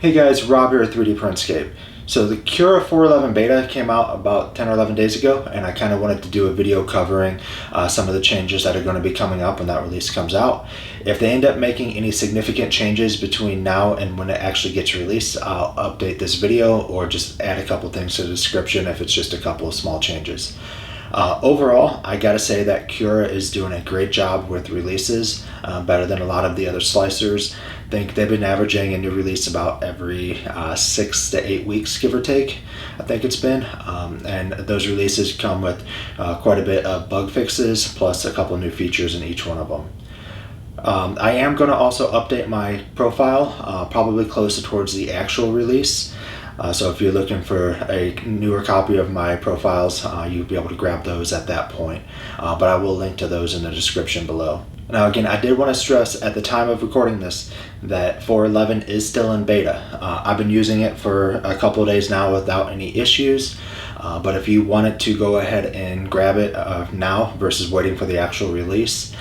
Hey guys, Rob here at 3D Printscape. So the Cura 4.11 beta came out about 10 or 11 days ago, and I kind of wanted to do a video covering some of the changes that are going to be coming up when that release comes out. If they end up making any significant changes between now and when it actually gets released, I'll update this video or just add a couple things to the description if it's just a couple of small changes. Overall, I gotta say that Cura is doing a great job with releases, better than a lot of the other slicers. I think they've been averaging a new release about every 6 to 8 weeks, give or take, I think it's been. And those releases come with quite a bit of bug fixes, plus a couple new features in each one of them. I am going to also update my profile, probably closer towards the actual release. So if you're looking for a newer copy of my profiles, you'll be able to grab those at that point. But I will link to those in the description below. Now again, I did want to stress at the time of recording this that 4.11 is still in beta. I've been using it for a couple of days now without any issues. But if you wanted to go ahead and grab it now versus waiting for the actual release,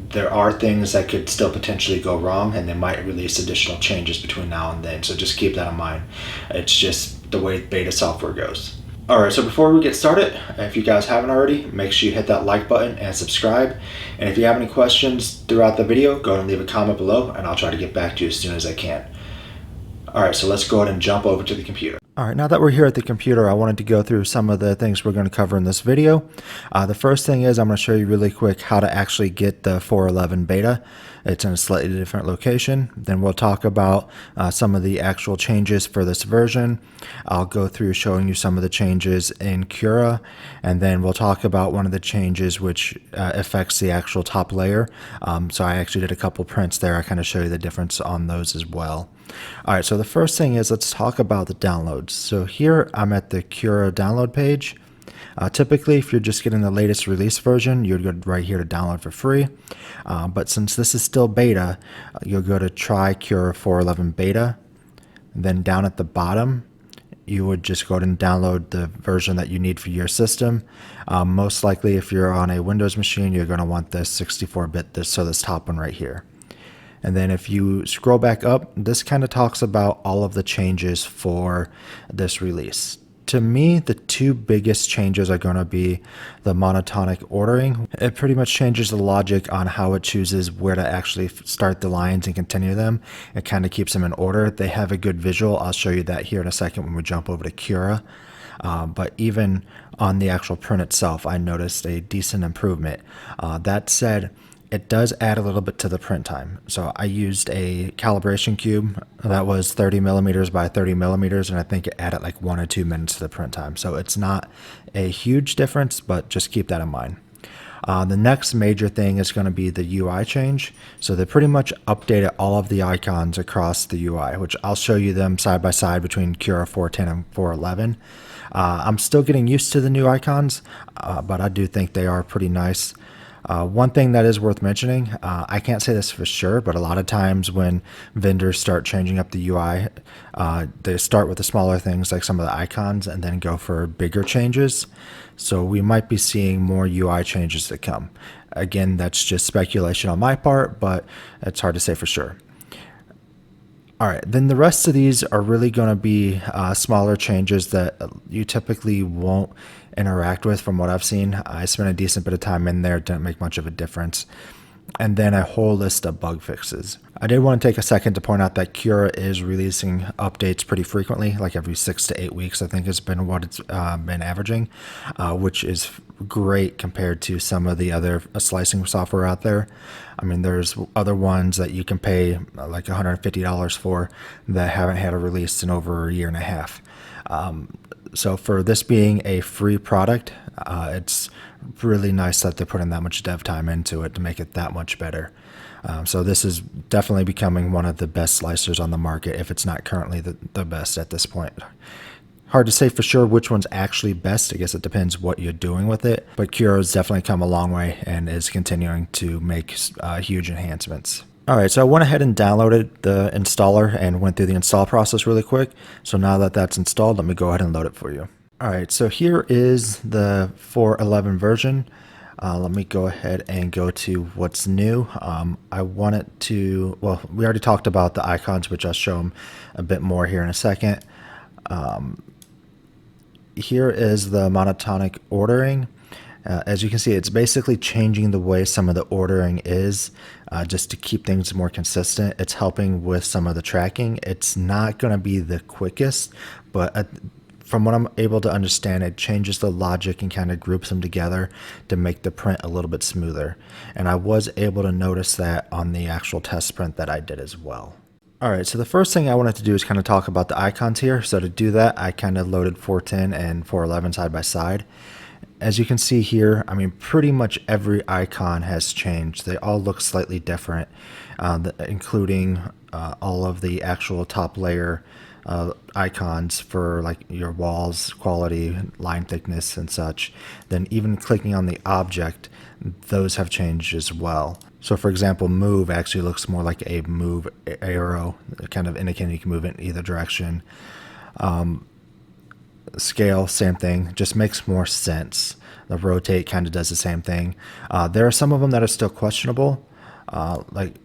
there are things that could still potentially go wrong, and they might release additional changes between now and then, so just keep that in mind. It's just the way beta software goes. Alright, so before we get started, if you guys haven't already, make sure you hit that like button and subscribe. And if you have any questions throughout the video, go ahead and leave a comment below, and I'll try to get back to you as soon as I can. Alright, so let's go ahead and jump over to the computer. Alright, now that we're here at the computer, I wanted to go through some of the things we're going to cover in this video. The first thing is I'm going to show you really quick how to actually get the 4.11 beta. It's in a slightly different location. Then we'll talk about some of the actual changes for this version. I'll go through showing you some of the changes in Cura, and then we'll talk about one of the changes which affects the actual top layer. So I actually did a couple prints there. I kind of show you the difference on those as well. Alright, so the first thing is let's talk about the downloads. So here I'm at the Cura download page. Typically, if you're just getting the latest release version, you'd go right here to download for free. But since this is still beta, you'll go to try Cura 4.11 beta. And then down at the bottom, you would just go ahead and download the version that you need for your system. Most likely, if you're on a Windows machine, you're going to want this 64-bit, so this top one right here. And then if you scroll back up, this kind of talks about all of the changes for this release. To me, the two biggest changes are going to be the monotonic ordering. It pretty much changes the logic on how it chooses where to actually start the lines and continue them. It kind of keeps them in order. They have a good visual. I'll show you that here in a second when we jump over to Cura. But even on the actual print itself, I noticed a decent improvement. That said, it does add a little bit to the print time. So I used a calibration cube that was 30 millimeters by 30 millimeters, and I think it added like 1 or 2 minutes to the print time. So it's not a huge difference, but just keep that in mind. The next major thing is going to be the UI change. So they pretty much updated all of the icons across the UI, which I'll show you them side by side between Cura 4.10 and 4.11. I'm still getting used to the new icons, but I do think they are pretty nice. One thing that is worth mentioning, I can't say this for sure, but a lot of times when vendors start changing up the UI, they start with the smaller things like some of the icons and then go for bigger changes. So we might be seeing more UI changes to come. Again, that's just speculation on my part, but it's hard to say for sure. Alright, then the rest of these are really going to be smaller changes that you typically won't interact with from what I've seen. I spent a decent bit of time in there, didn't make much of a difference. And then a whole list of bug fixes. I did want to take a second to point out that Cura is releasing updates pretty frequently, like every 6 to 8 weeks, I think has been what it's been averaging, which is great compared to some of the other slicing software out there. I mean, there's other ones that you can pay like $150 for that haven't had a release in over a year and a half. So for this being a free product, it's really nice that they're putting that much dev time into it to make it that much better. So this is definitely becoming one of the best slicers on the market, if it's not currently the best at this point. Hard to say for sure which one's actually best. I guess it depends what you're doing with it. But Cura's definitely come a long way and is continuing to make huge enhancements. Alright, so I went ahead and downloaded the installer and went through the install process really quick. So now that that's installed, let me go ahead and load it for you. Alright, so here is the 4.11 version. Let me go ahead and go to what's new. I wanted to, well, we already talked about the icons, which I'll show them a bit more here in a second. Here is the monotonic ordering. As you can see, it's basically changing the way some of the ordering is, just to keep things more consistent. It's helping with some of the tracking. It's not going to be the quickest, but from what I'm able to understand, it changes the logic and kind of groups them together to make the print a little bit smoother. And I was able to notice that on the actual test print that I did as well. All right, so the first thing I wanted to do is kind of talk about the icons here. So to do that, I kind of loaded 410 and 411 side by side. As you can see here, I mean, pretty much every icon has changed. They all look slightly different, including all of the actual top layer icons for like your walls, quality, line thickness, and such. Then even clicking on the object, those have changed as well. So for example, move actually looks more like a move arrow, kind of indicating you can move in either direction. Scale, same thing, just makes more sense. The rotate kind of does the same thing. There are some of them that are still questionable, like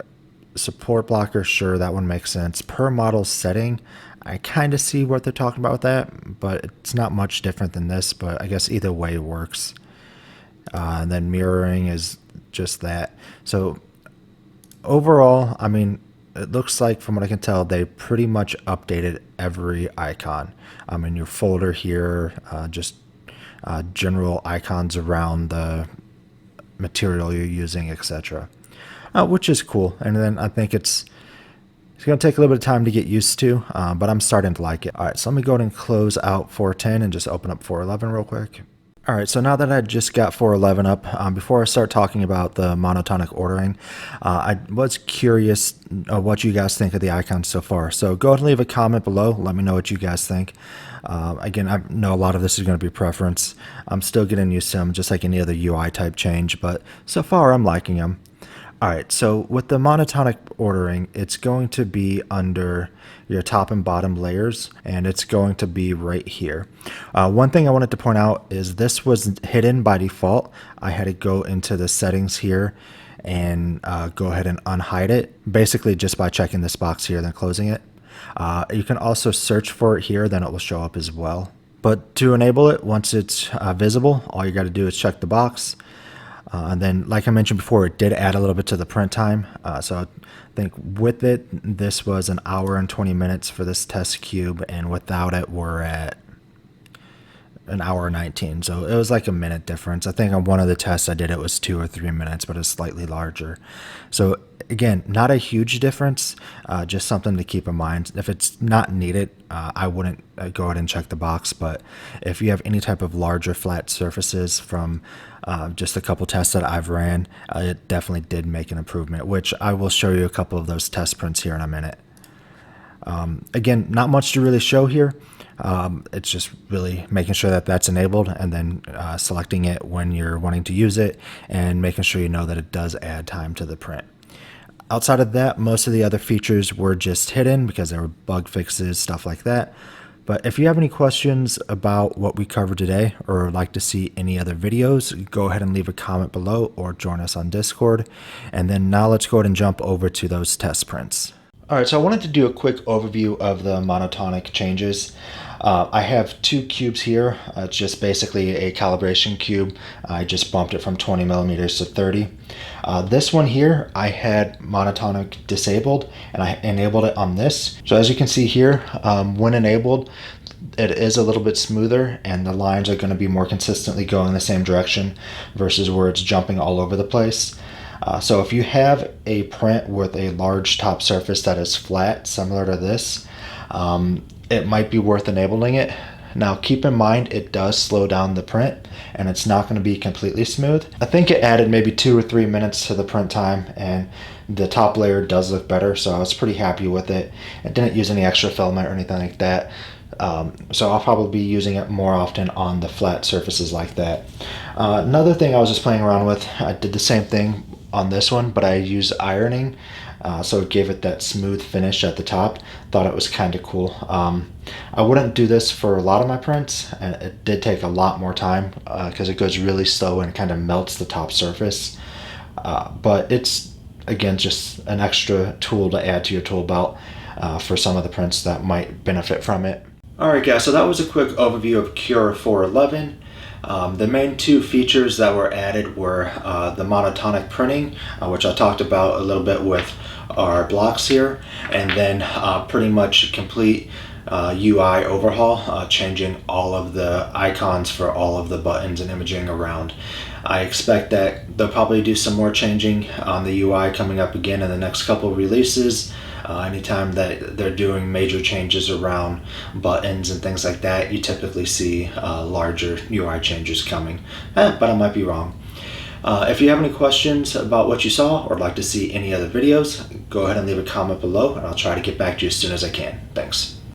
support blocker, sure, that one makes sense. Per model setting, I kind of see what they're talking about with that, but it's not much different than this, but I guess either way works. And then mirroring is just that. So overall, I mean, it looks like, from what I can tell, they pretty much updated every icon. In your folder here, just general icons around the material you're using, etc., which is cool. And then I think it's going to take a little bit of time to get used to, but I'm starting to like it. All right, so let me go ahead and close out 410 and just open up 411 real quick. All right, so now that I just got 411 up, before I start talking about the monotonic ordering, I was curious what you guys think of the icons so far. So go ahead and leave a comment below. Let me know what you guys think. Again, I know a lot of this is going to be preference. I'm still getting used to them, just like any other UI type change, but so far I'm liking them. All right, so with the monotonic ordering, it's going to be under your top and bottom layers, and it's going to be right here. One thing I wanted to point out is this was hidden by default. I had to go into the settings here and go ahead and unhide it, basically just by checking this box here, then closing it. You can also search for it here, then it will show up as well. But to enable it, once it's visible, all you got to do is check the box. And then, like I mentioned before, it did add a little bit to the print time. So I think with it, this was an hour and 20 minutes for this test cube, and without it, we're at an hour 19. So it was like a minute difference. I think on one of the tests I did, it was 2 or 3 minutes, but it's slightly larger. So again, not a huge difference, just something to keep in mind. If it's not needed, I wouldn't go ahead and check the box. But if you have any type of larger flat surfaces from just a couple tests that I've ran, it definitely did make an improvement, which I will show you a couple of those test prints here in a minute. Again, not much to really show here. It's just really making sure that that's enabled, and then selecting it when you're wanting to use it, and making sure you know that it does add time to the print. Outside of that, most of the other features were just hidden because there were bug fixes, stuff like that. But if you have any questions about what we covered today, or would like to see any other videos, go ahead and leave a comment below or join us on Discord. And then now let's go ahead and jump over to those test prints. All right, so I wanted to do a quick overview of the monotonic changes. I have two cubes here. It's just basically a calibration cube. I just bumped it from 20 millimeters to 30. This one here, I had monotonic disabled, and I enabled it on this. So as you can see here, when enabled, it is a little bit smoother, and the lines are going to be more consistently going in the same direction versus where it's jumping all over the place. So if you have a print with a large top surface that is flat, similar to this, it might be worth enabling it. Now keep in mind, it does slow down the print, and it's not going to be completely smooth. I think it added maybe 2 or 3 minutes to the print time, and the top layer does look better, so I was pretty happy with it. It didn't use any extra filament or anything like that. So I'll probably be using it more often on the flat surfaces like that. Another thing I was just playing around with, I did the same thing on this one, but I used ironing so it gave it that smooth finish at the top. Thought it was kind of cool. I wouldn't do this for a lot of my prints, and it did take a lot more time because it goes really slow and kind of melts the top surface. But it's, again, just an extra tool to add to your tool belt for some of the prints that might benefit from it. Alright guys, so that was a quick overview of Cura 411. The main two features that were added were the monotonic printing, which I talked about a little bit with our blocks here, and then pretty much complete UI overhaul, changing all of the icons for all of the buttons and imaging around. I expect that they'll probably do some more changing on the UI coming up again in the next couple releases. Anytime that they're doing major changes around buttons and things like that, you typically see larger UI changes coming, but I might be wrong. If you have any questions about what you saw or would like to see any other videos, go ahead and leave a comment below and I'll try to get back to you as soon as I can. Thanks.